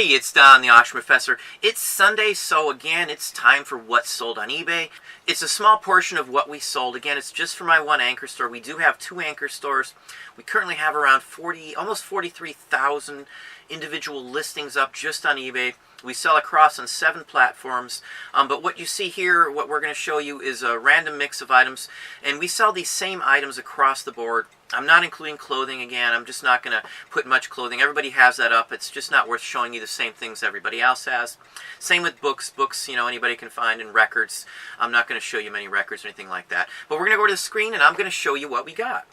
Hey, it's Don, the Auction Professor. It's Sunday, so again, it's time for what's sold on eBay. It's a small portion of what we sold. Again, it's just for my one anchor store. We do have two anchor stores. We currently have around almost 43,000 individual listings up just on eBay. We sell across on 7 platforms, but what you see here, what we're going to show you is a random mix of items, and we sell these same items across the board. I'm not including clothing again. I'm just not going to put much clothing. Everybody has that up. It's just not worth showing you the same things everybody else has. Same with books. Books, you know, anybody can find, and records. I'm not going to show you many records or anything like that. But we're going to go to the screen, and I'm going to show you what we got.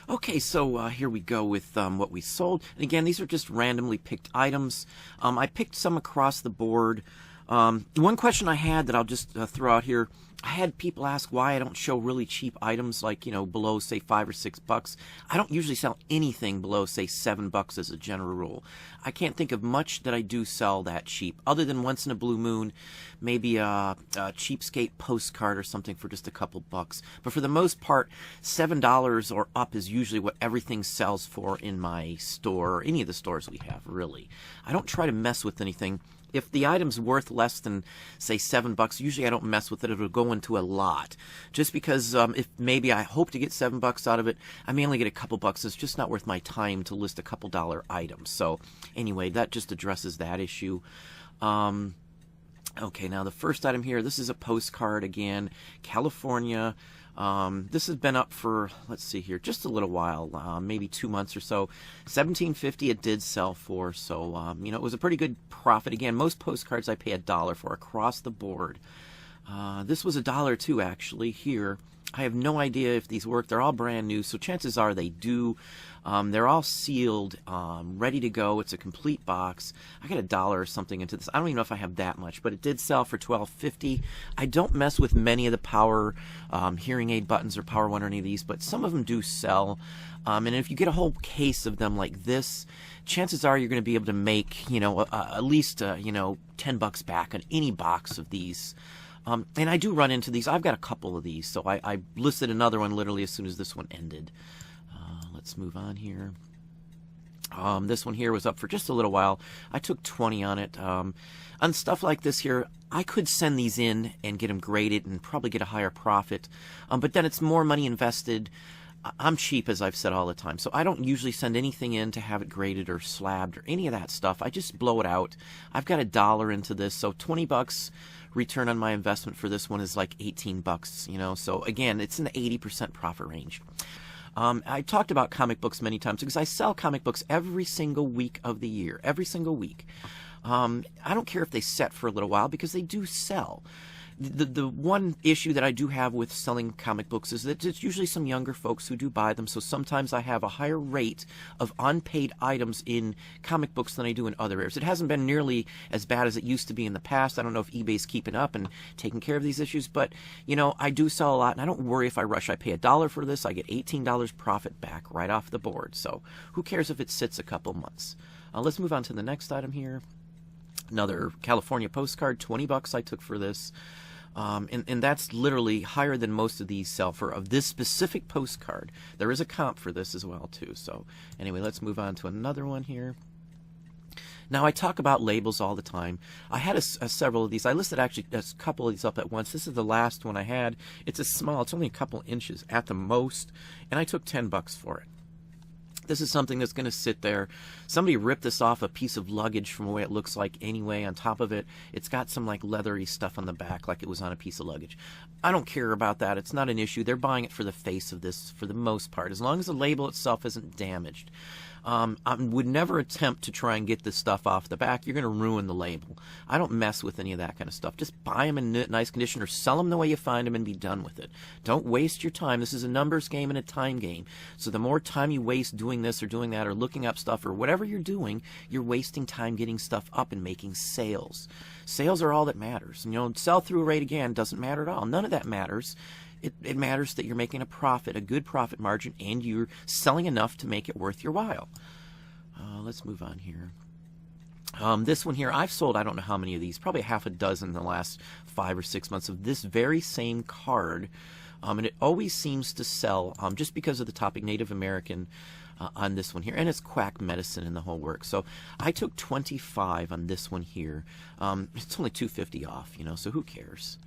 Okay, so here we go with what we sold. And again, these are just randomly picked items. I picked some across the board. One question I had that I'll just throw out here, I had people ask why I don't show really cheap items like, you know, below, say, $5 or $6. I don't usually sell anything below, say, $7 as a general rule. I can't think of much that I do sell that cheap, other than once in a blue moon, maybe a cheapskate postcard or something for just a couple bucks. But for the most part, $7 or up is usually what everything sells for in my store, or any of the stores we have, really. I don't try to mess with anything. If the item's worth less than, say, $7, usually I don't mess with it. It'll go into a lot. Just because if maybe I hope to get $7 out of it, I may only get a couple bucks. It's just not worth my time to list a couple dollar items. So anyway, that just addresses that issue. Okay, now the first item here, this is a postcard again, California. This has been up for, let's see here, just a little while, maybe 2 months or so. $17.50 it did sell for, so, you know, it was a pretty good profit. Again, most postcards I pay $1 for across the board. This was $1 too, actually, here. I have no idea if these work. They're all brand new, so chances are they do. They're all sealed, ready to go. It's a complete box. I got $1 or something into this. I don't even know if I have that much, but it did sell for $12.50. I don't mess with many of the power hearing aid buttons or Power One or any of these, but some of them do sell. And if you get a whole case of them like this, chances are you're going to be able to make, you know, at least, you know, $10 back on any box of these. And I do run into these. I've got a couple of these, so I listed another one literally as soon as this one ended. Let's move on here. This one here was up for just a little while. I took 20 on it. On stuff like this here, I could send these in and get them graded and probably get a higher profit. But then it's more money invested. I'm cheap, as I've said all the time, so I don't usually send anything in to have it graded or slabbed or any of that stuff. I just blow it out. I've got $1 into this, so $20 return on my investment for this one is like $18, you know. So again, it's in the 80% profit range. I talked about comic books many times because I sell comic books every single week of the year, every single week. I don't care if they set for a little while because they do sell. The one issue that I do have with selling comic books is that it's usually some younger folks who do buy them, so sometimes I have a higher rate of unpaid items in comic books than I do in other areas. It hasn't been nearly as bad as it used to be in the past. I don't know if eBay's keeping up and taking care of these issues, but, you know, I do sell a lot, and I don't worry if I rush. I pay $1 for this. I get $18 profit back right off the board, so who cares if it sits a couple months? Let's move on to the next item here. Another California postcard, $20 I took for this. And that's literally higher than most of these sell for of this specific postcard. There is a comp for this as well too. So anyway, let's move on to another one here. Now, I talk about labels all the time. I had several of these. I listed actually a couple of these up at once. This is the last one I had. It's a small. It's only a couple inches at the most, and I took $10 for it. This is something that's going to sit there. Somebody ripped this off a piece of luggage from the way it looks like anyway. On top of it, it's got some like leathery stuff on the back like it was on a piece of luggage. I don't care about that. It's not an issue. They're buying it for the face of this for the most part, as long as the label itself isn't damaged. I would never attempt to try and get this stuff off the back. You're going to ruin the label. I don't mess with any of that kind of stuff. Just buy them in nice condition or sell them the way you find them and be done with it. Don't waste your time. This is a numbers game and a time game. So the more time you waste doing this or doing that or looking up stuff or whatever you're doing, you're wasting time getting stuff up and making sales. Sales are all that matters. You know, sell-through rate, again, doesn't matter at all. None of that matters. It matters that you're making a profit, a good profit margin, and you're selling enough to make it worth your while. Let's move on here. This one here, I've sold I don't know how many of these, probably half a dozen in the last 5 or 6 months of this very same card. And it always seems to sell just because of the topic Native American. on this one here, and it's quack medicine in the whole work. So I took 25 on this one here. It's only $2.50 off, you know, so who cares?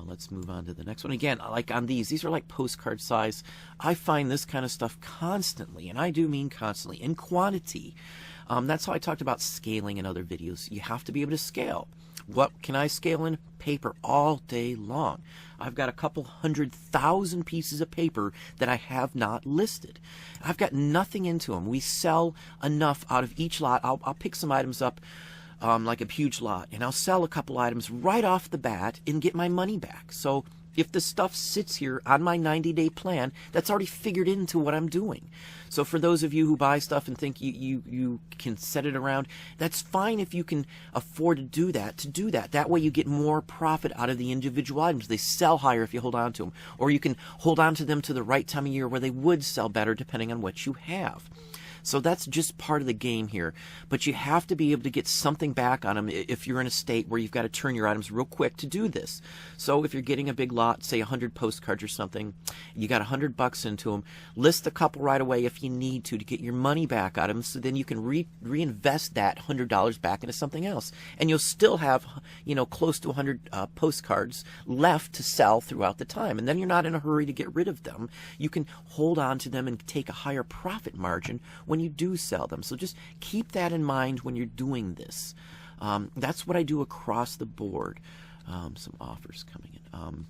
Let's move on to the next one. Again, like on these are like postcard size. I find this kind of stuff constantly, and I do mean constantly, in quantity. That's how I talked about scaling in other videos. You have to be able to scale. What can I scale in? Paper all day long. I've got a couple 100,000 pieces of paper that I have not listed. I've got nothing into them. We sell enough out of each lot. I'll pick some items up, like a huge lot, and I'll sell a couple items right off the bat and get my money back. So if the stuff sits here on my 90-day plan, that's already figured into what I'm doing. So for those of you who buy stuff and think you can set it around, that's fine if you can afford to do that. That way you get more profit out of the individual items. They sell higher if you hold on to them. Or you can hold on to them to the right time of year where they would sell better depending on what you have. So that's just part of the game here. But you have to be able to get something back on them if you're in a state where you've got to turn your items real quick to do this. So if you're getting a big lot, say 100 postcards or something, you got $100 into them, list a couple right away if you need to get your money back out of them, so then you can reinvest that $100 back into something else. And you'll still have, you know, close to 100 postcards left to sell throughout the time. And then you're not in a hurry to get rid of them. You can hold on to them and take a higher profit margin when you do sell them. So just keep that in mind when you're doing this. That's what I do across the board. Some offers coming in.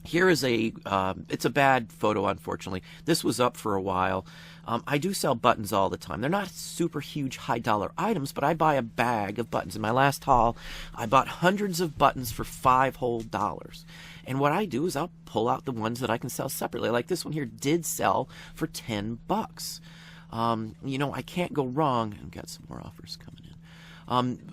Here is it's a bad photo, unfortunately. This was up for a while. I do sell buttons all the time. They're not super huge high dollar items, but I buy a bag of buttons. In my last haul, I bought hundreds of buttons for $5 whole. And what I do is I'll pull out the ones that I can sell separately. Like this one here did sell for $10. You know, I can't go wrong. I've got some more offers coming in.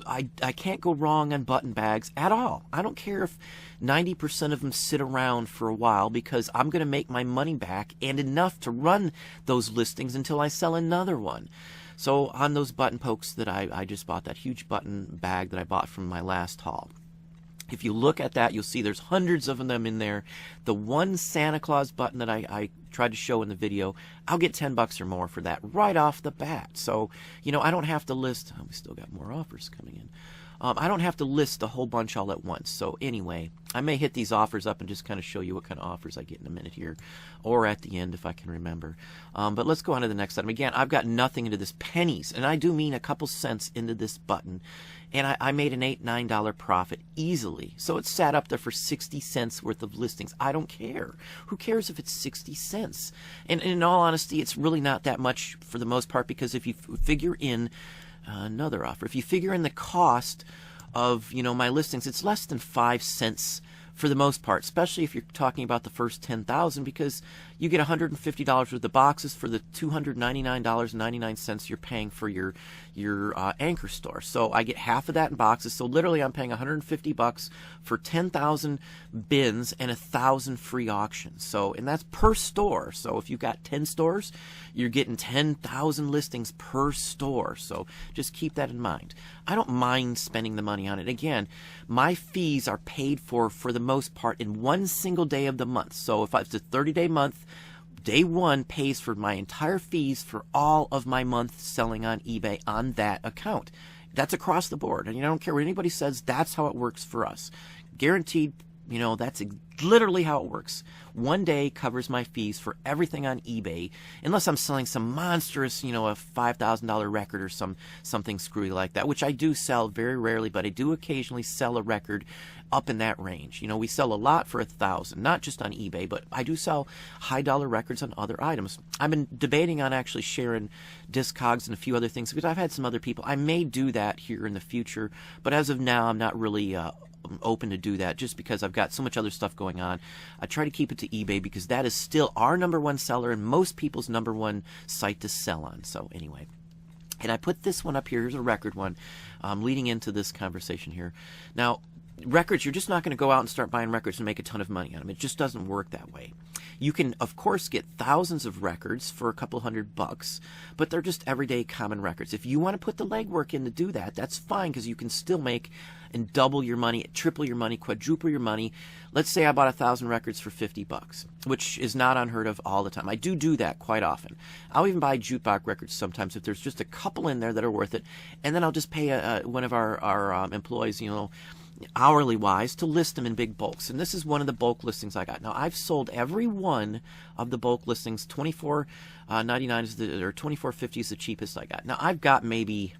I can't go wrong on button bags at all. I don't care if 90% of them sit around for a while, because I'm going to make my money back and enough to run those listings until I sell another one. So on those button pokes that I just bought, that huge button bag that I bought from my last haul, if you look at that, you'll see there's hundreds of them in there. The one Santa Claus button that I tried to show in the video, I'll get $10 or more for that right off the bat. So, you know, I don't have to list. We still got more offers coming in. I don't have to list a whole bunch all at once. So anyway, I may hit these offers up and just kind of show you what kind of offers I get in a minute here, or at the end if I can remember. But let's go on to the next item. Again, I've got nothing into this, pennies, and I do mean a couple cents into this button. And I made an $8, $9 profit easily. So it sat up there for 60 cents worth of listings. I don't care. Who cares if it's 60 cents? And in all honesty, it's really not that much for the most part, because if you figure in another offer, if you figure in the cost of, you know, my listings, it's less than 5 cents for the most part, especially if you're talking about the first 10,000, because you get $150 worth of boxes for the $299.99 you're paying for your anchor store. So I get half of that in boxes. So literally I'm paying $150 for 10,000 bins and 1,000 free auctions. So, and that's per store. So if you've got 10 stores, you're getting 10,000 listings per store. So just keep that in mind. I don't mind spending the money on it. Again, my fees are paid for the most part in one single day of the month. So if it's a 30-day month, day one pays for my entire fees for all of my month selling on eBay on that account. That's across the board. And I don't care what anybody says, that's how it works for us. Guaranteed, you know, that's literally how it works. One day covers my fees for everything on eBay, unless I'm selling some monstrous, you know, a $5,000 record or something screwy like that, which I do sell very rarely, but I do occasionally sell a record up in that range. You know, we sell a lot for $1,000, not just on eBay, but I do sell high dollar records on other items. I've been debating on actually sharing Discogs and a few other things, because I've had some other people. I may do that here in the future, but as of now, I'm not really open to do that, just because I've got so much other stuff going on. I try to keep it to eBay because that is still our #1 seller and most people's #1 site to sell on. So anyway, and I put this one up here. Here's a record one leading into this conversation here. Now, records, you're just not going to go out and start buying records and make a ton of money on them. It just doesn't work that way. You can, of course, get thousands of records for a couple $100, but they're just everyday common records. If you want to put the legwork in to do that, that's fine, because you can still make and double your money, triple your money, quadruple your money. Let's say I bought 1,000 records for $50, which is not unheard of all the time. I do that quite often. I'll even buy jukebox records sometimes if there's just a couple in there that are worth it, and then I'll just pay one of our employees, hourly wise, to list them in big bulks. And this is one of the bulk listings I got. Now, I've sold every one of the bulk listings. $24.99 is or $24.50 is the cheapest I got. Now, I've got maybe,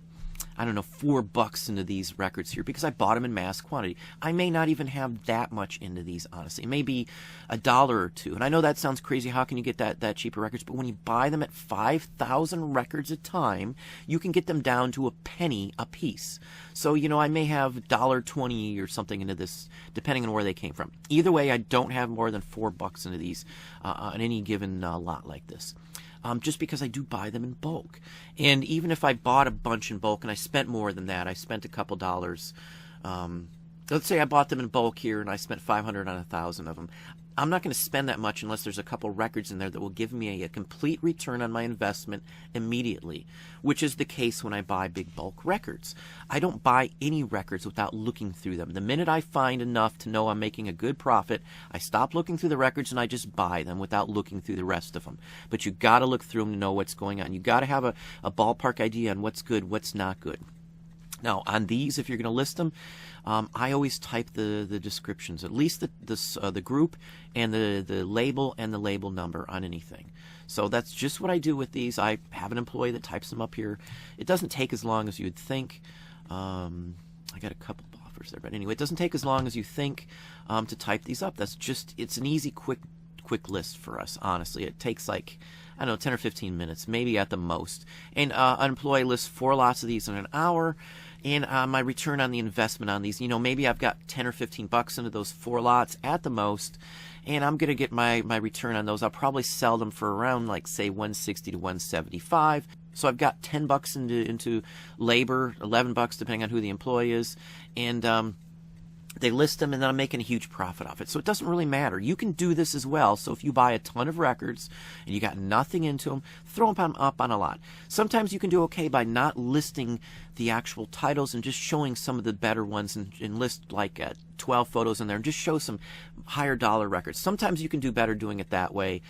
I don't know, $4 into these records here because I bought them in mass quantity. I may not even have that much into these, honestly. It may be $1 or $2. And I know that sounds crazy. How can you get that cheaper records? But when you buy them at 5,000 records a time, you can get them down to a penny a piece. So, I may have $1.20 or something into this, depending on where they came from. Either way, I don't have more than $4 into these on any given lot like this. Just because I do buy them in bulk. And even if I bought a bunch in bulk and I spent more than that, I spent a couple dollars. Let's say I bought them in bulk here and I spent $500 on 1,000 of them. I'm not going to spend that much unless there's a couple records in there that will give me a complete return on my investment immediately, which is the case when I buy big bulk records. I don't buy any records without looking through them. The minute I find enough to know I'm making a good profit, I stop looking through the records and I just buy them without looking through the rest of them. But you got to look through them to know what's going on. You got to have a ballpark idea on what's good, what's not good. Now, on these, if you're going to list them, I always type the descriptions, at least the group and the label and the label number on anything. So that's just what I do with these. I have an employee that types them up here. It doesn't take as long as you'd think. I got a couple offers there, but anyway, it doesn't take as long as you think to type these up. It's an easy, quick list for us, honestly. It takes like, I don't know, 10 or 15 minutes, maybe at the most. And an employee lists 4 lots of these in an hour. And my return on the investment on these, maybe I've got 10 or 15 bucks into those 4 lots at the most, and I'm going to get my return on those. I'll probably sell them for around, like, say, $160 to $175. So I've got 10 bucks into labor, 11 bucks depending on who the employee is, and they list them, and then I'm making a huge profit off it. So it doesn't really matter. You can do this as well. So if you buy a ton of records and you got nothing into them, throw them up on a lot. Sometimes you can do okay by not listing the actual titles and just showing some of the better ones and list like 12 photos in there and just show some higher dollar records. Sometimes you can do better doing it that way.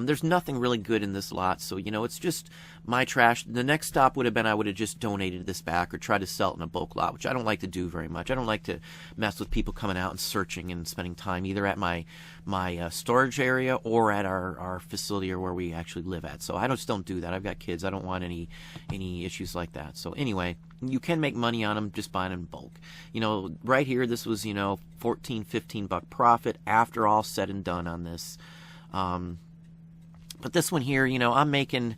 There's nothing really good in this lot, so it's just my trash. The next stop would have been I would have just donated this back or tried to sell it in a bulk lot, which I don't like to do very much. I don't like to mess with people coming out and searching and spending time either at my storage area or at our facility or where we actually live at. So I just don't do that. I've got kids. I don't want any issues like that. So anyway, you can make money on them just buying them in bulk. Right here, this was, $14, $15 profit after all said and done on this. But this one here, I'm making,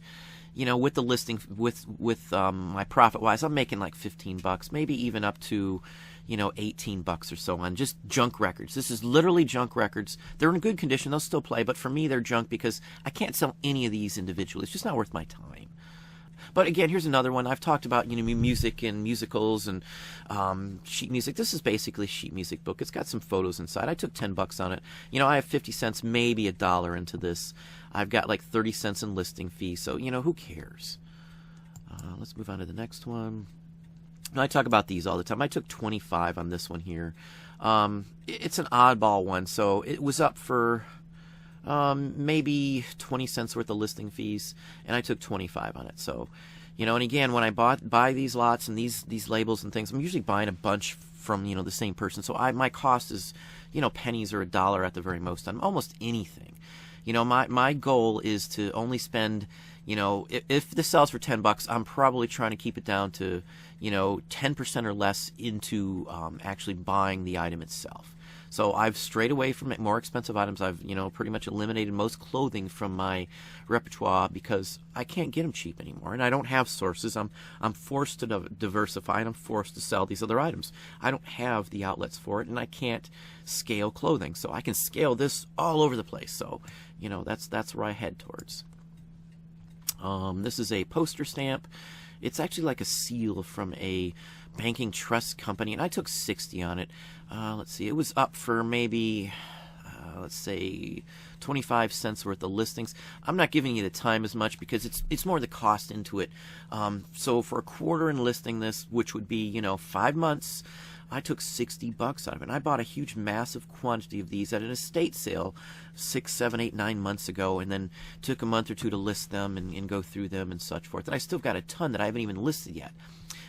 with the listing, with my profit wise, I'm making like $15, maybe even up to, $18 or so on just junk records. This is literally junk records. They're in good condition. They'll still play. But for me, they're junk because I can't sell any of these individually. It's just not worth my time. But again, here's another one. I've talked about, music and musicals and sheet music. This is basically a sheet music book. It's got some photos inside. I took $10 on it. I have 50 cents, maybe $1 into this. I've got like 30 cents in listing fee. So, who cares? Let's move on to the next one. I talk about these all the time. I took 25 on this one here. It's an oddball one. So it was up for maybe 20 cents worth of listing fees, and I took 25 on it. So, and again, when I buy these lots and these labels and things, I'm usually buying a bunch from, the same person. So my cost is, pennies or $1 at the very most on almost anything. My goal is to only spend, if this sells for $10, I'm probably trying to keep it down to, 10% or less into actually buying the item itself. So I've strayed away from more expensive items. I've, pretty much eliminated most clothing from my repertoire because I can't get them cheap anymore, and I don't have sources. I'm forced to diversify, and I'm forced to sell these other items. I don't have the outlets for it, and I can't scale clothing. So I can scale this all over the place. So, that's where I head towards. This is a poster stamp. It's actually like a seal from a banking trust company, and I took 60 on it. Let's see, it was up for maybe, let's say, 25 cents worth of listings. I'm not giving you the time as much because it's more the cost into it. So for a quarter in listing this, which would be 5 months, I took $60 out of it. And I bought a huge, massive quantity of these at an estate sale 6, 7, 8, 9 months ago, and then took a month or two to list them and go through them and such forth. And I still got a ton that I haven't even listed yet.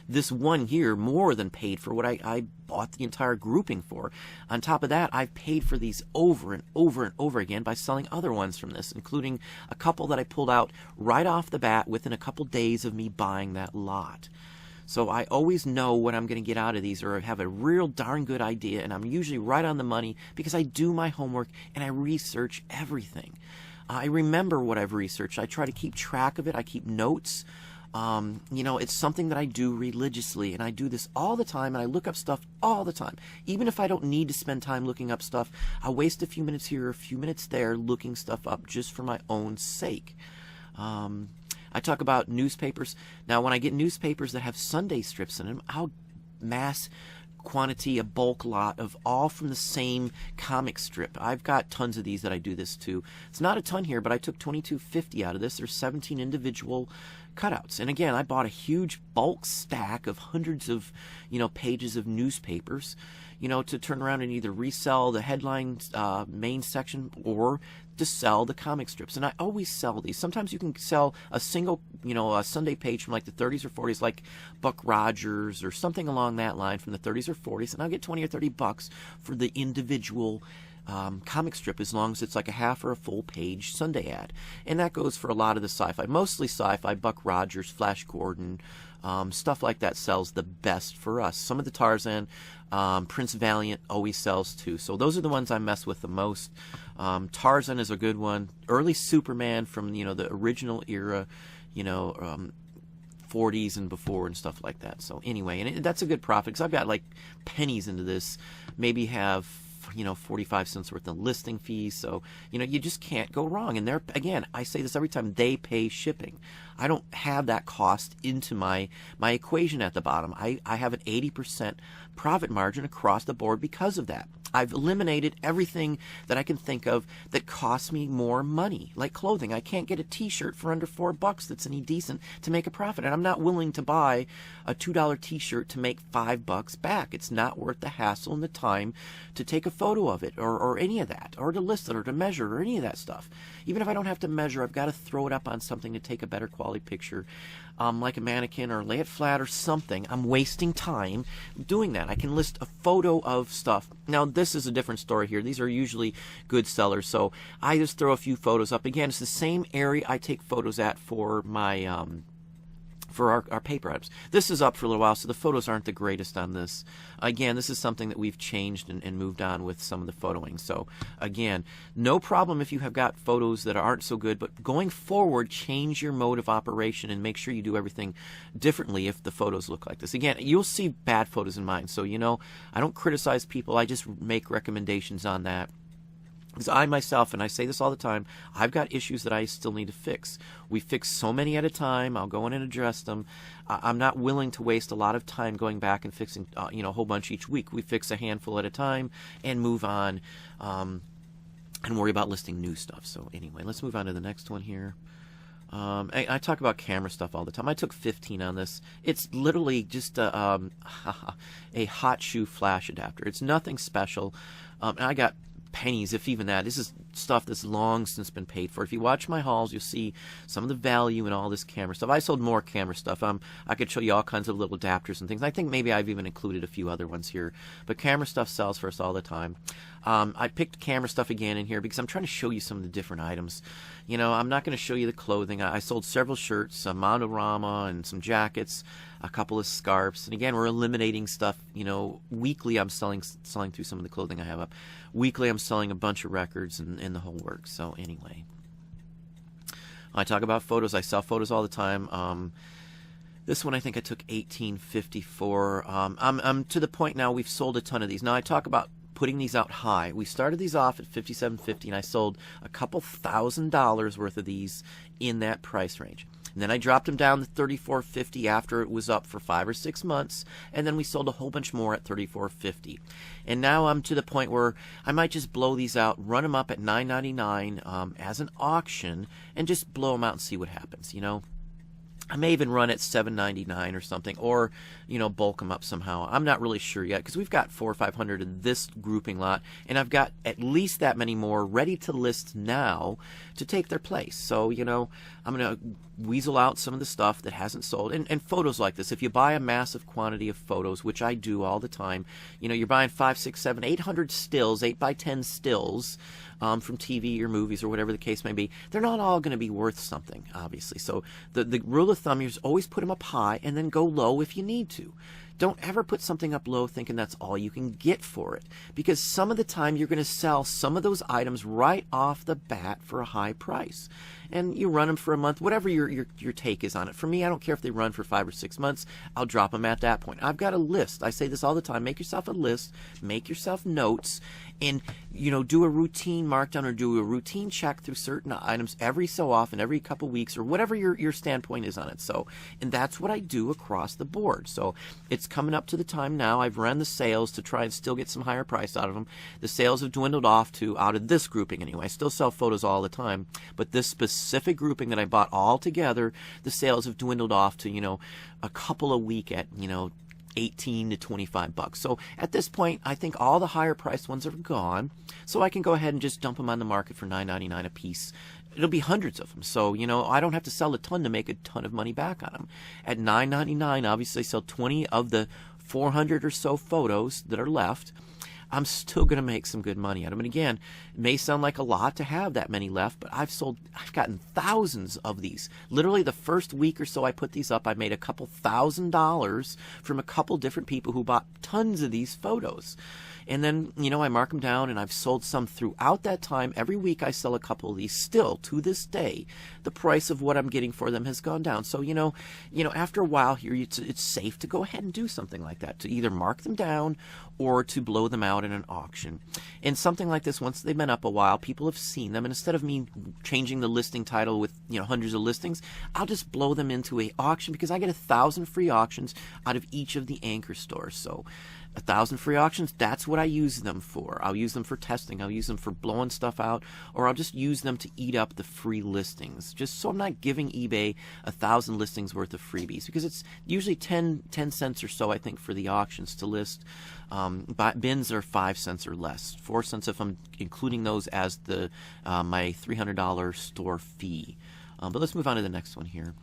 This one here more than paid for what I bought the entire grouping for. On top of that, I've paid for these over and over and over again by selling other ones from this, including a couple that I pulled out right off the bat within a couple days of me buying that lot. So I always know what I'm going to get out of these, or have a real darn good idea, and I'm usually right on the money because I do my homework and I research everything. I remember what I've researched. I try to keep track of it. I keep notes. It's something that I do religiously, and I do this all the time, and I look up stuff all the time. Even if I don't need to spend time looking up stuff, I'll waste a few minutes here, a few minutes there, looking stuff up just for my own sake. I talk about newspapers. Now, when I get newspapers that have Sunday strips in them, I'll mass quantity, a bulk lot of all from the same comic strip. I've got tons of these that I do this to. It's not a ton here, but I took $22.50 out of this. There's 17 individual cutouts. And again, I bought a huge bulk stack of hundreds of, pages of newspapers, to turn around and either resell the headline main section or to sell the comic strips. And I always sell these. Sometimes you can sell a single, a Sunday page from like the 30s or 40s, like Buck Rogers or something along that line from the 30s or 40s, and I'll get 20 or 30 bucks for the individual comic strip, as long as it's like a half or a full page Sunday ad. And that goes for a lot of the sci-fi, mostly sci-fi. Buck Rogers, Flash Gordon, stuff like that sells the best for us. Some of the Tarzan, Prince Valiant always sells too. So those are the ones I mess with the most. Tarzan is a good one. Early Superman from the original era, 40s and before and stuff like that. So anyway, and that's a good profit because I've got like pennies into this. Maybe have 45 cents worth of listing fees. So, you just can't go wrong. And they're, again, I say this every time, they pay shipping. I don't have that cost into my equation at the bottom. I have an 80% profit margin across the board because of that. I've eliminated everything that I can think of that costs me more money, like clothing. I can't get a t-shirt for under $4 that's any decent to make a profit. And I'm not willing to buy a $2 t-shirt to make $5 back. It's not worth the hassle and the time to take a photo of it or any of that, or to list it or to measure or any of that stuff. Even if I don't have to measure, I've got to throw it up on something to take a better quality picture, like a mannequin, or lay it flat or something. I'm wasting time doing that. I can list a photo of stuff. Now, this is a different story here. These are usually good sellers, so I just throw a few photos up. Again, it's the same area I take photos at for my for our paper items. This is up for a little while, so the photos aren't the greatest on this. Again, this is something that we've changed and moved on with some of the photoing. So again, no problem if you have got photos that aren't so good, but going forward, change your mode of operation and make sure you do everything differently if the photos look like this. Again, you'll see bad photos in mine, so I don't criticize people, I just make recommendations on that. Because I myself, and I say this all the time, I've got issues that I still need to fix. We fix so many at a time. I'll go in and address them. I'm not willing to waste a lot of time going back and fixing a whole bunch each week. We fix a handful at a time and move on and worry about listing new stuff. So anyway, let's move on to the next one here. I talk about camera stuff all the time. I took 15 on this. It's literally just a hot shoe flash adapter. It's nothing special. And I got pennies, if even that. This is stuff that's long since been paid for. If you watch my hauls, you'll see some of the value in all this camera stuff. I sold more camera stuff. I could show you all kinds of little adapters and things. I think maybe I've even included a few other ones here. But camera stuff sells for us all the time. I picked camera stuff again in here because I'm trying to show you some of the different items. I'm not going to show you the clothing. I sold several shirts, a Monorama and some jackets, a couple of scarves. And again, we're eliminating stuff. Weekly I'm selling through some of the clothing I have up. Weekly I'm selling a bunch of records and the whole works. So anyway, I talk about photos. I sell photos all the time. This one I think I took $18.54. I'm to the point now we've sold a ton of these. Now I talk about putting these out high. We started these off at $57.50 and I sold a couple $1,000s worth of these in that price range. And then I dropped them down to $34.50 after it was up for 5 or 6 months, and then we sold a whole bunch more at $34.50. And now I'm to the point where I might just blow these out, run them up at $9.99 as an auction, and just blow them out and see what happens, you know. I may even run at $7.99 or something, or, you know, bulk them up somehow. I'm not really sure yet, because we've got 400 or 500 in this grouping lot, and I've got at least that many more ready to list now to take their place. So, you know, I'm going to weasel out some of the stuff that hasn't sold. And photos like this, if you buy a massive quantity of photos, which I do all the time, you know, you're buying 5, 6, 7, 800 stills, 8x10 stills, from TV or movies or whatever the case may be, they're not all going to be worth something, obviously. So the rule of thumb is always put them up high and then go low if you need to. Don't ever put something up low thinking that's all you can get for it, because some of the time you're going to sell some of those items right off the bat for a high price. And you run them for a month, whatever your take is on it. For me, I don't care if they run for 5 or 6 months. I'll drop them at that point. I've got a list. I say this all the time. Make yourself a list. Make yourself notes. And, you know, do a routine markdown or do a routine check through certain items every so often, every couple weeks, or whatever your standpoint is on it. So, and that's what I do across the board. So it's coming up to the time now. I've run the sales to try and still get some higher price out of them. The sales have dwindled off to, out of this grouping anyway. I still sell photos all the time, but this specific grouping that I bought all together, the sales have dwindled off to, you know, a couple a week at, you know, 18 to 25 bucks. So at this point, I think all the higher priced ones are gone. So I can go ahead and just dump them on the market for $9.99 a piece. It'll be hundreds of them. So, you know, I don't have to sell a ton to make a ton of money back on them. At $9.99, obviously I sell 20 of the 400 or so photos that are left. I'm still going to make some good money out of them. And again, it may sound like a lot to have that many left, but I've gotten thousands of these. Literally the first week or so I put these up, I made a couple $1,000s from a couple different people who bought tons of these photos. And then, you know, I mark them down, and I've sold some throughout that time. Every week I sell a couple of these. Still, to this day, the price of what I'm getting for them has gone down. So, you know, after a while here, it's safe to go ahead and do something like that, to either mark them down or to blow them out in an auction. And something like this, once they've been up a while, people have seen them, and instead of me changing the listing title with, you know, hundreds of listings, I'll just blow them into a auction, because I get 1,000 free auctions out of each of the anchor stores. So 1,000 free auctions, that's what I use them for. I'll use them for testing. I'll use them for blowing stuff out, or I'll just use them to eat up the free listings, just so I'm not giving eBay 1,000 listings worth of freebies, because it's usually 10 cents or so, I think, for the auctions to list. Bins are 5 cents or less, 4 cents if I'm including those as the my $300 store fee. But let's move on to the next one here.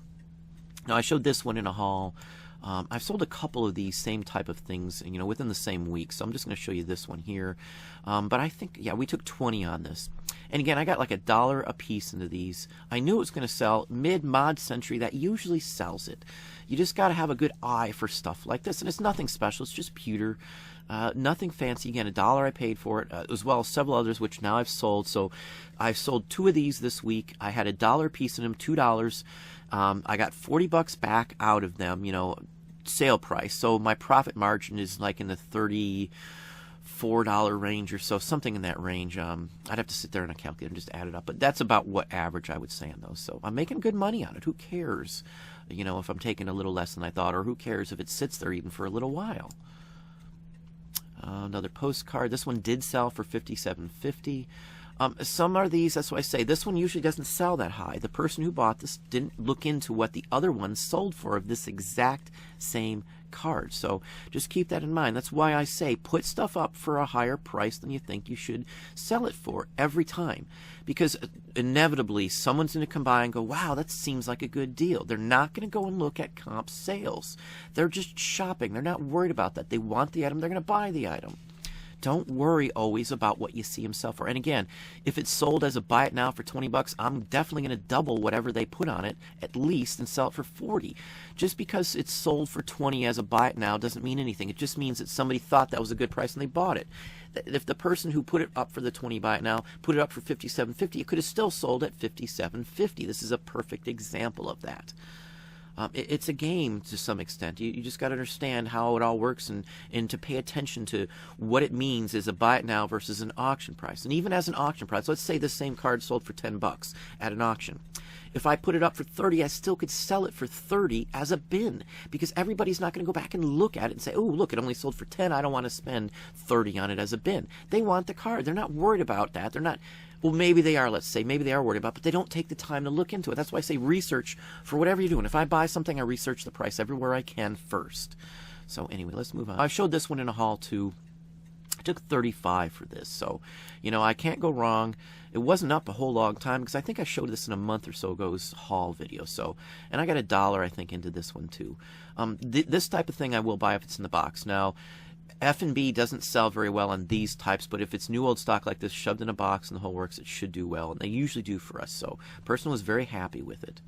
Now, I showed this one in a haul. I've sold a couple of these same type of things, you know, within the same week. So I'm just going to show you this one here. But I think, yeah, we took 20 on this. And again, I got like $1 a piece into these. I knew it was going to sell. Mid-mod century, that usually sells it. You just got to have a good eye for stuff like this. And it's nothing special. It's just pewter. Nothing fancy. Again, $1 I paid for it, as well as several others, which now I've sold. So I've sold 2 of these this week. I had $1 a piece in them, $2. I got 40 bucks back out of them, you know, sale price. So my profit margin is like in the $34 range or so, something in that range. I'd have to sit there on a calculator and just add it up, but that's about what average I would say on those. So I'm making good money on it. Who cares, you know, if I'm taking a little less than I thought, or who cares if it sits there even for a little while. Another postcard. This one did sell for $57.50. Some are these, that's why I say this one usually doesn't sell that high. The person who bought this didn't look into what the other ones sold for of this exact same card. So just keep that in mind. That's why I say put stuff up for a higher price than you think you should sell it for every time. Because inevitably someone's going to come by and go, wow, that seems like a good deal. They're not going to go and look at comp sales. They're just shopping. They're not worried about that. They want the item. They're going to buy the item. Don't worry always about what you see them sell for. And again, if it's sold as a buy it now for 20 bucks, I'm definitely going to double whatever they put on it at least and sell it for 40. Just because it's sold for 20 as a buy it now doesn't mean anything. It just means that somebody thought that was a good price and they bought it. If the person who put it up for the 20 buy it now put it up for $57.50, it could have still sold at $57.50. This is a perfect example of that. It's a game to some extent. You just got to understand how it all works and to pay attention to what it means as a buy it now versus an auction price. And even as an auction price, let's say the same card sold for 10 bucks at an auction. if I put it up for 30, I still could sell it for 30 as a bin, because everybody's not going to go back and look at it and say, oh, look, it only sold for 10. I don't want to spend 30 on it as a bin. They want the card. They're not worried about that. They're not, well, maybe they are, let's say. Maybe they are worried about it, but they don't take the time to look into it. That's why I say research for whatever you're doing. If I buy something, I research the price everywhere I can first. So anyway, let's move on. I showed this one in a haul too. I took 35 for this, so I can't go wrong. It wasn't up a whole long time because I think I showed this in a month or so ago's haul video. So, and I got $1 I think into this one too. This type of thing I will buy if it's in the box. Now, F&B doesn't sell very well on these types, but if it's new old stock like this, shoved in a box and the whole works, it should do well, and they usually do for us. So, person was very happy with it.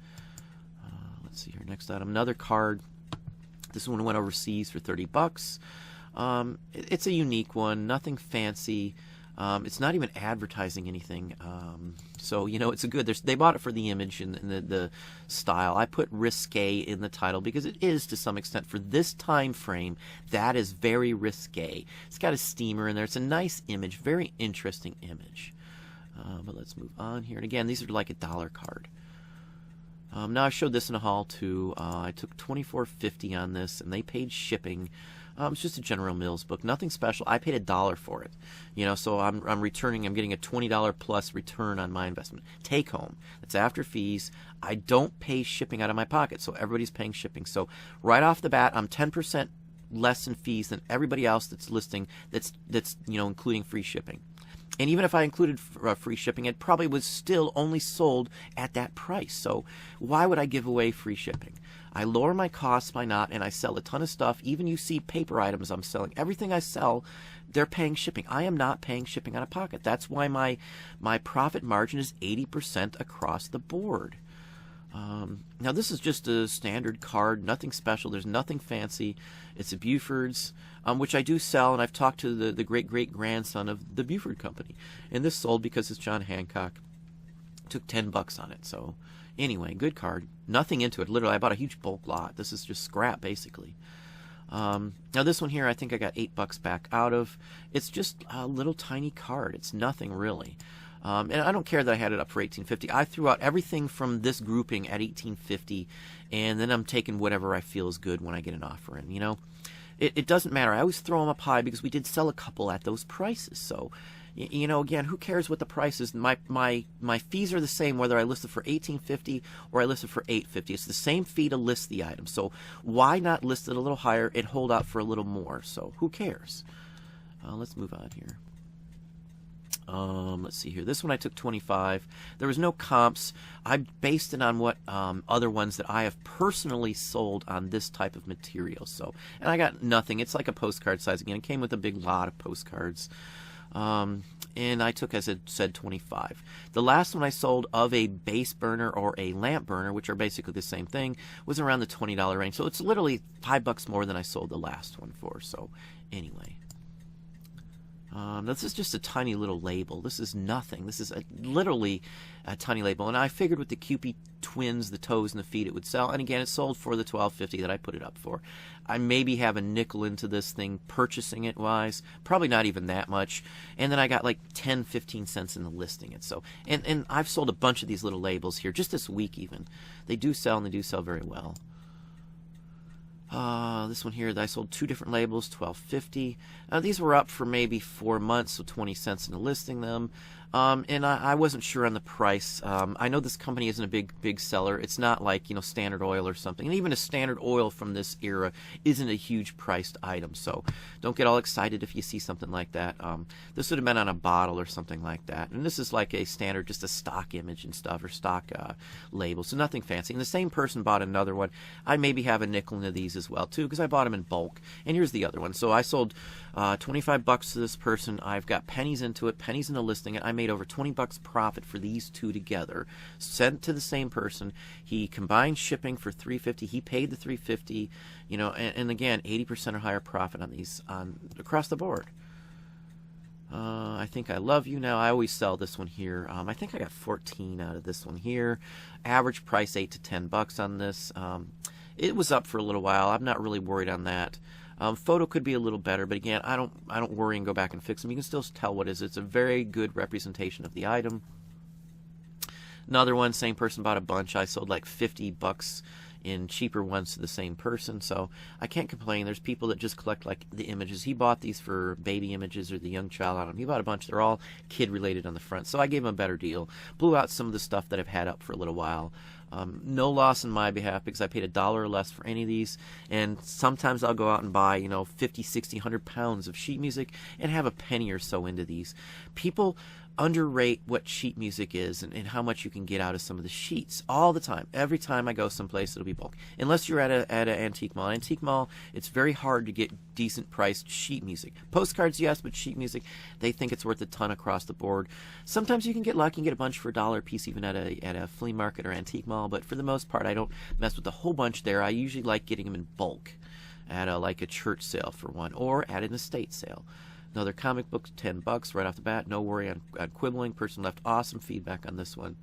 Let's see here. Next item, another card. This one went overseas for 30 bucks. It's a unique one, nothing fancy. It's not even advertising anything. So, it's a good. They bought it for the image and the style. I put risque in the title because it is, to some extent, for this time frame, that is very risque. It's got a steamer in there. It's a nice image, very interesting image. But let's move on here. And again, these are like $1 card. Now I showed this in a haul too. I took $24.50 on this, and they paid shipping. It's just a General Mills book, nothing special. I paid $1 for it, so I'm returning. I'm getting a $20 plus return on my investment. Take home. That's after fees. I don't pay shipping out of my pocket, so everybody's paying shipping. So right off the bat, I'm 10% less in fees than everybody else that's listing. That's including free shipping. And even if I included free shipping, it probably was still only sold at that price. So why would I give away free shipping? I lower my costs by not, and I sell a ton of stuff. Even you see paper items I'm selling. Everything I sell, they're paying shipping. I am not paying shipping out of pocket. That's why my profit margin is 80% across the board. Now this is just a standard card, nothing special. There's nothing fancy. It's a Buford's, which I do sell, and I've talked to the great-great-grandson of the Buford company. And this sold because it's John Hancock. Took 10 bucks on it. So anyway, good card. Nothing into it. Literally, I bought a huge bulk lot. This is just scrap, basically. Now this one here, I think I got 8 bucks back out of. It's just a little tiny card. It's nothing really. And I don't care that I had it up for $18.50. I threw out everything from this grouping at $18.50, and then I'm taking whatever I feel is good when I get an offer in. It doesn't matter. I always throw them up high because we did sell a couple at those prices. So, again, who cares what the price is? My fees are the same whether I list it for $18.50 or I list it for $8.50. It's the same fee to list the item. So why not list it a little higher and hold out for a little more? So who cares? Let's move on here. Let's see here. This one I took 25. There was no comps. I based it on what other ones that I have personally sold on this type of material. So, and I got nothing. It's like a postcard size again. It came with a big lot of postcards. And I took, as it said, 25. The last one I sold of a base burner or a lamp burner, which are basically the same thing, was around the $20 range. So it's literally $5 more than I sold the last one for. So anyway. This is just a tiny little label. This is nothing. This is literally a tiny label. And I figured with the Kewpie twins, the toes and the feet, it would sell. And again, it sold for the $12.50 that I put it up for. I maybe have a nickel into this thing purchasing it wise. Probably not even that much. And then I got like 10, 15 cents in the listing it. So, and I've sold a bunch of these little labels here just this week even. They do sell, and they do sell very well. This one here, I sold 2 different labels, $12.50. These were up for maybe 4 months, so 20 cents into listing them. And I wasn't sure on the price. I know this company isn't a big seller. It's not like, Standard Oil or something. And even a Standard Oil from this era isn't a huge priced item. So don't get all excited if you see something like that. This would have been on a bottle or something like that. And this is like a standard, just a stock image and stuff, or stock label. So nothing fancy. And the same person bought another one. I maybe have a nickel into these as well too, because I bought them in bulk. And here's the other one. So I sold 25 bucks to this person. I've got pennies into it, pennies into listing it. I made over 20 bucks profit for these 2 together, sent to the same person. He combined shipping for $3.50. He paid the $3.50, and again, 80% or higher profit on these across the board. I think I love you now. I always sell this one here. I think I got 14 out of this one here. Average price 8 to 10 bucks on this. It was up for a little while. I'm not really worried on that. Photo could be a little better, but again, I don't worry and go back and fix them. You can still tell what it is. It's a very good representation of the item. Another one, same person bought a bunch. I sold like $50 in cheaper ones to the same person, so I can't complain. There's people that just collect like the images. He bought these for baby images or the young child on them. He bought a bunch. They're all kid related on the front, so I gave him a better deal. Blew out some of the stuff that I've had up for a little while. No loss on my behalf because I paid $1 or less for any of these, and sometimes I'll go out and buy 50, 60, 100 pounds of sheet music and have a penny or so into these. People underrate what sheet music is and how much you can get out of some of the sheets all the time. Every time I go someplace, it'll be bulk. Unless you're at an antique mall. Antique mall, it's very hard to get decent priced sheet music. Postcards, yes, but sheet music, they think it's worth a ton across the board. Sometimes you can get lucky and get a bunch for $1 a piece, even at a flea market or antique mall. But for the most part, I don't mess with a whole bunch there. I usually like getting them in bulk at like a church sale for one, or at an estate sale. Another comic book, $10 right off the bat. No worry on quibbling. Person left awesome feedback on this one.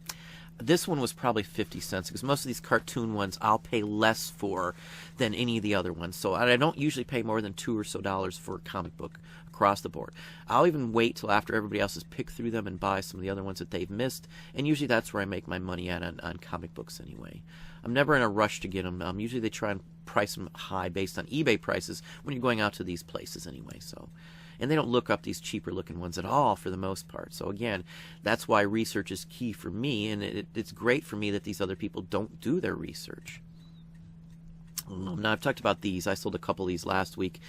This one was probably 50 cents because most of these cartoon ones I'll pay less for than any of the other ones. So I don't usually pay more than $2 or so for a comic book across the board. I'll even wait till after everybody else has picked through them and buy some of the other ones that they've missed. And usually that's where I make my money at on comic books anyway. I'm never in a rush to get them. Usually they try and price them high based on eBay prices when you're going out to these places anyway. And they don't look up these cheaper looking ones at all for the most part. So again, that's why research is key for me, and it's great for me that these other people don't do their research. Now I've talked about these. I sold a couple of these last week.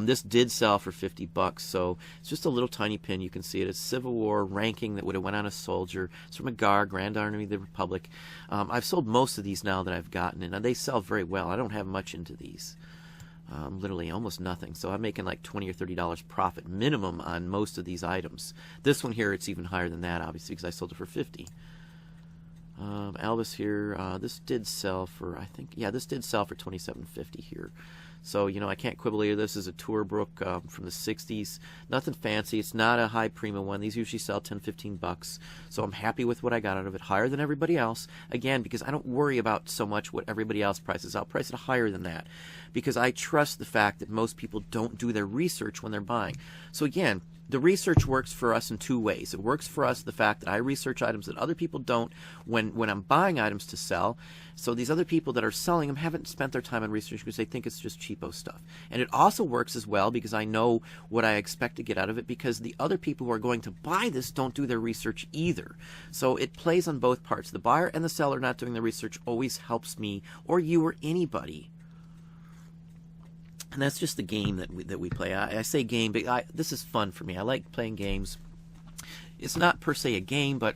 This did sell for $50, so it's just a little tiny pin. You can see it. It's Civil War ranking that would have went on a soldier. It's from a GAR, Grand Army of the Republic. I've sold most of these now that I've gotten, and they sell very well. I don't have much into these. Literally almost nothing. So I'm making like $20 or $30 profit minimum on most of these items. This one here, it's even higher than that, obviously, because I sold it for $50. Elvis here, this did sell for, this did sell for $27.50 here. So, I can't quibble here. This is a tour book from the 60s. Nothing fancy. It's not a high premium one. These usually sell $10, $15. So I'm happy with what I got out of it. Higher than everybody else. Again, because I don't worry about so much what everybody else prices. I'll price it higher than that. Because I trust the fact that most people don't do their research when they're buying. So again, the research works for us in two ways. It works for us the fact that I research items that other people don't when I'm buying items to sell. So these other people that are selling them haven't spent their time on research because they think it's just cheapo stuff. And it also works as well because I know what I expect to get out of it because the other people who are going to buy this don't do their research either. So it plays on both parts. The buyer and the seller not doing the research always helps me or you or anybody. And that's just the game that we play. I say game, but this is fun for me. I like playing games. It's not per se a game, but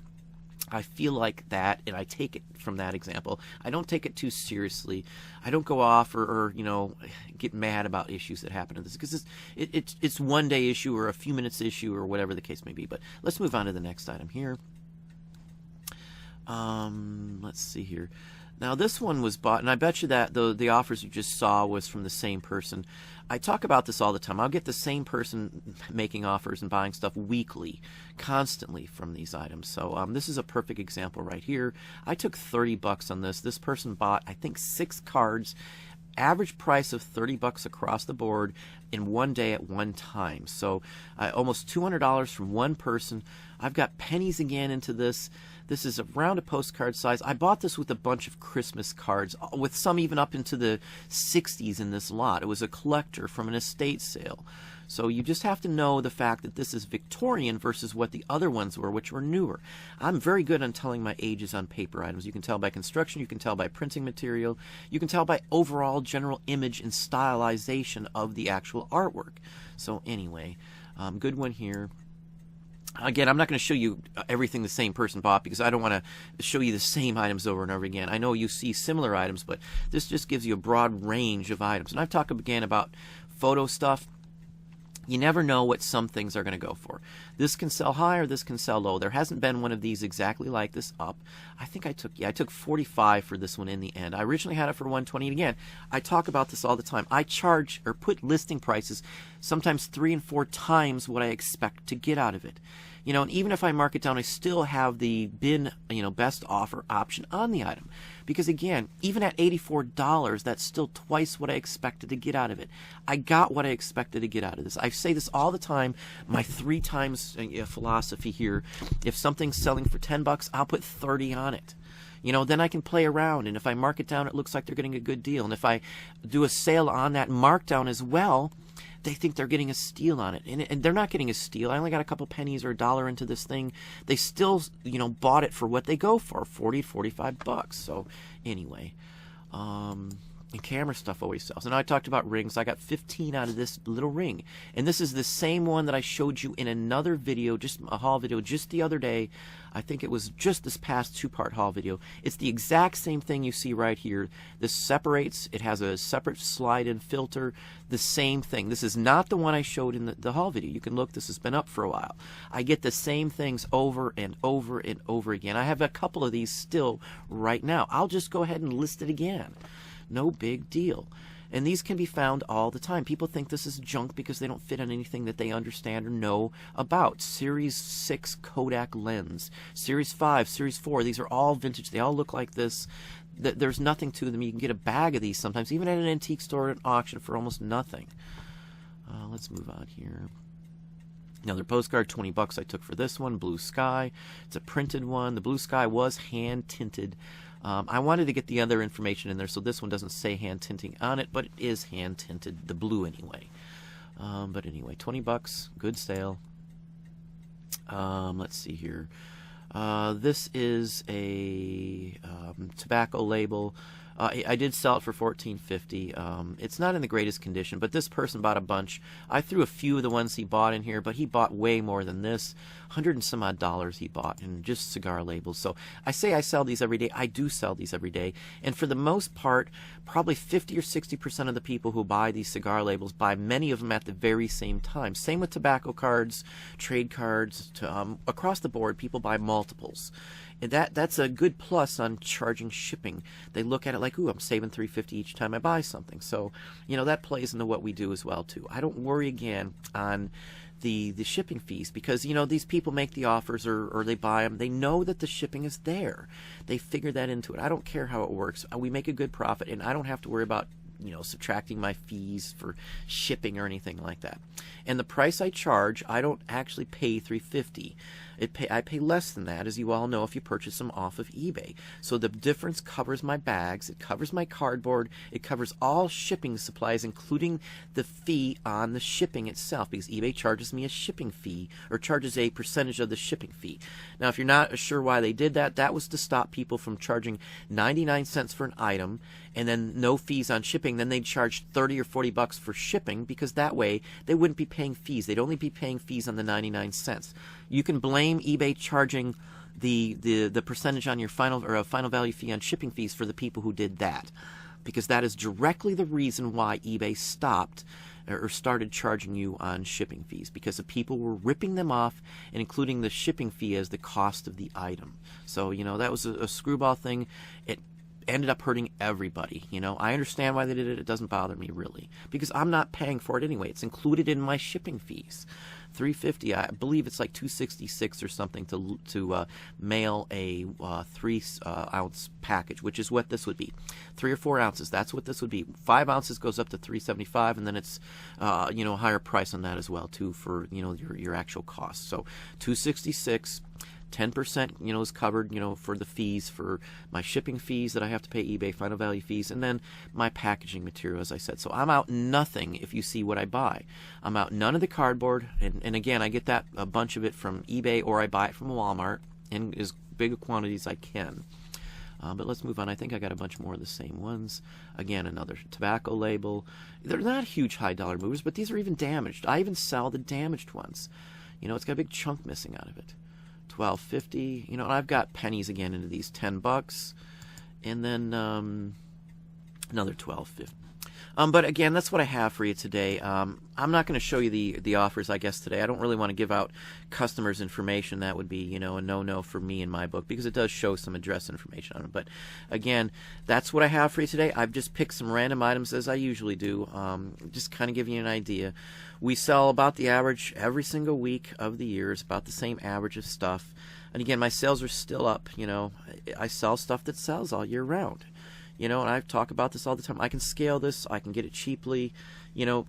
I feel like that, and I take it from that example. I don't take it too seriously. I don't go off or get mad about issues that happen to this because it's one day issue or a few minutes issue or whatever the case may be. But let's move on to the next item here. Let's see here. Now this one was bought, and I bet you that the offers you just saw was from the same person. I talk about this all the time. I'll get the same person making offers and buying stuff weekly, constantly from these items. So this is a perfect example right here. I took $30 on this. This person bought, I think, 6 cards. Average price of $30 across the board in one day at one time. So almost $200 from one person. I've got pennies again into this. This is around a postcard size. I bought this with a bunch of Christmas cards, with some even up into the 60s in this lot. It was a collector from an estate sale. So you just have to know the fact that this is Victorian versus what the other ones were, which were newer. I'm very good on telling my ages on paper items. You can tell by construction, you can tell by printing material, you can tell by overall general image and stylization of the actual artwork. So anyway, good one here. Again, I'm not going to show you everything the same person bought because I don't want to show you the same items over and over again. I know you see similar items, but this just gives you a broad range of items. And I've talked again about photo stuff. You never know what some things are going to go for. This can sell high or this can sell low. There hasn't been one of these exactly like this up. I think I took 45 for this one in the end. I originally had it for 120. And again, I talk about this all the time. I charge or put listing prices sometimes 3 and 4 times what I expect to get out of it. You know, and even if I mark it down, I still have the bin, you know, best offer option on the item. Because again, even at $84, that's still twice what I expected to get out of it. I got what I expected to get out of this. I say this all the time, my 3 times philosophy here. If something's selling for $10, I'll put 30 on it. You know, then I can play around, and if I mark it down, it looks like they're getting a good deal. And if I do a sale on that markdown as well, they think they're getting a steal on it. And they're not getting a steal. I only got a couple pennies or a dollar into this thing. They still, you know, bought it for what they go for, 40, 45 bucks. So anyway, and camera stuff always sells. And I talked about rings. I got 15 out of this little ring. And this is the same one that I showed you in another video, just a haul video, just the other day. I think it was just this past 2-part haul video. It's the exact same thing you see right here. This separates. It has a separate slide-in filter. The same thing. This is not the one I showed in the haul video. You can look. This has been up for a while. I get the same things over and over and over again. I have a couple of these still right now. I'll just go ahead and list it again. No big deal. And these can be found all the time. People think this is junk because they don't fit on anything that they understand or know about. Series 6 Kodak lens. Series 5, Series 4. These are all vintage. They all look like this. There's nothing to them. You can get a bag of these sometimes, even at an antique store or an auction, for almost nothing. Let's move on here. Another postcard, 20 bucks I took for this one. Blue Sky. It's a printed one. The Blue Sky was hand tinted. I wanted to get the other information in there, so this one doesn't say hand tinting on it, but it is hand tinted, the blue anyway. But anyway, 20 bucks, good sale. Let's see here. This is a tobacco label. I did sell it for $14.50. It's not in the greatest condition, but this person bought a bunch. I threw a few of the ones he bought in here, but he bought way more than this. $100 and some odd he bought in just cigar labels. So I say I sell these every day. I do sell these every day. And for the most part, probably 50 or 60% of the people who buy these cigar labels buy many of them at the very same time. Same with tobacco cards, trade cards. Across the board, people buy multiples. And that's a good plus on charging shipping. They look at it like, ooh, I'm saving $3.50 each time I buy something. So, you know, that plays into what we do as well, too. I don't worry, again, on the shipping fees because, you know, these people make the offers or they buy them. They know that the shipping is there. They figure that into it. I don't care how it works. We make a good profit, and I don't have to worry about, you know, subtracting my fees for shipping or anything like that. And the price I charge, I don't actually pay $3.50. I pay less than that, as you all know, if you purchase them off of eBay. So the difference covers my bags, it covers my cardboard, it covers all shipping supplies, including the fee on the shipping itself, because eBay charges me a shipping fee, or charges a percentage of the shipping fee. Now, if you're not sure why they did that, that was to stop people from charging 99 cents for an item and then no fees on shipping. Then they'd charge 30 or 40 bucks for shipping, because that way they wouldn't be paying fees. They'd only be paying fees on the 99 cents. You can blame eBay charging the percentage on your final value fee on shipping fees for the people who did that, because that is directly the reason why eBay stopped or started charging you on shipping fees, because the people were ripping them off and including the shipping fee as the cost of the item. So, you know, that was a screwball thing. It ended up hurting everybody. You know, I understand why they did it. It doesn't bother me really, because I'm not paying for it anyway. It's included in my shipping fees. $3.50. I believe it's like $2.66 or something to mail a 3-ounce package, which is what this would be. 3 or 4 ounces. That's what this would be. 5 ounces goes up to $3.75, and then it's you know, a higher price on that as well too for, you know, your actual cost. So $2.66. 10%, you know, is covered, you know, for the fees, for my shipping fees that I have to pay eBay, final value fees, and then my packaging material, as I said. So I'm out nothing if you see what I buy. I'm out none of the cardboard, and again, I get that a bunch of it from eBay, or I buy it from Walmart in as big a quantity as I can. But let's move on. I think I got a bunch more of the same ones. Again, another tobacco label. They're not huge high-dollar movers, but these are even damaged. I even sell the damaged ones. You know, it's got a big chunk missing out of it. $12.50. You know, and I've got pennies again into these, 10 bucks, and then another $12.50. But again, that's what I have for you today. I'm not going to show you the offers, I guess, today. I don't really want to give out customers' information. That would be, you know, a no-no for me in my book, because it does show some address information on it. But again, that's what I have for you today. I've just picked some random items, as I usually do, just kind of give you an idea. We sell about the average every single week of the year, is about the same average of stuff. And again, my sales are still up. You know, I sell stuff that sells all year round. You know, and I talk about this all the time. I can scale this. I can get it cheaply. You know,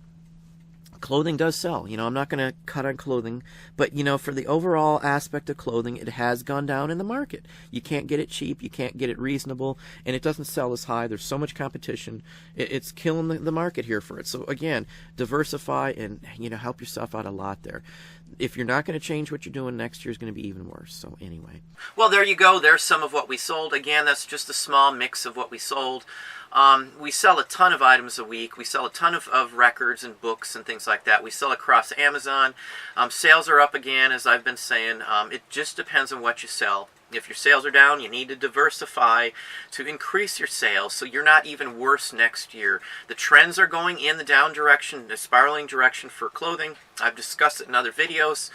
clothing does sell. You know, I'm not going to cut on clothing, but you know, for the overall aspect of clothing, it has gone down in the market. You can't get it cheap, you can't get it reasonable, and it doesn't sell as high. There's so much competition. It's killing the market here for it. So again, diversify and, you know, help yourself out a lot there. If you're not going to change what you're doing, next year is going to be even worse. So anyway. Well, there you go. There's some of what we sold. Again, that's just a small mix of what we sold. We sell a ton of items a week. We sell a ton of records and books and things like that. We sell across Amazon. Sales are up again, as I've been saying. It just depends on what you sell. If your sales are down, you need to diversify to increase your sales so you're not even worse next year. The trends are going in the down direction, the spiraling direction for clothing. I've discussed it in other videos.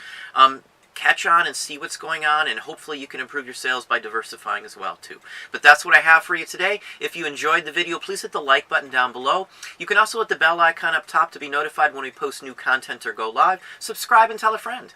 Catch on and see what's going on, and hopefully you can improve your sales by diversifying as well too. But that's what I have for you today. If you enjoyed the video, please hit the like button down below. You can also hit the bell icon up top to be notified when we post new content or go live. Subscribe and tell a friend.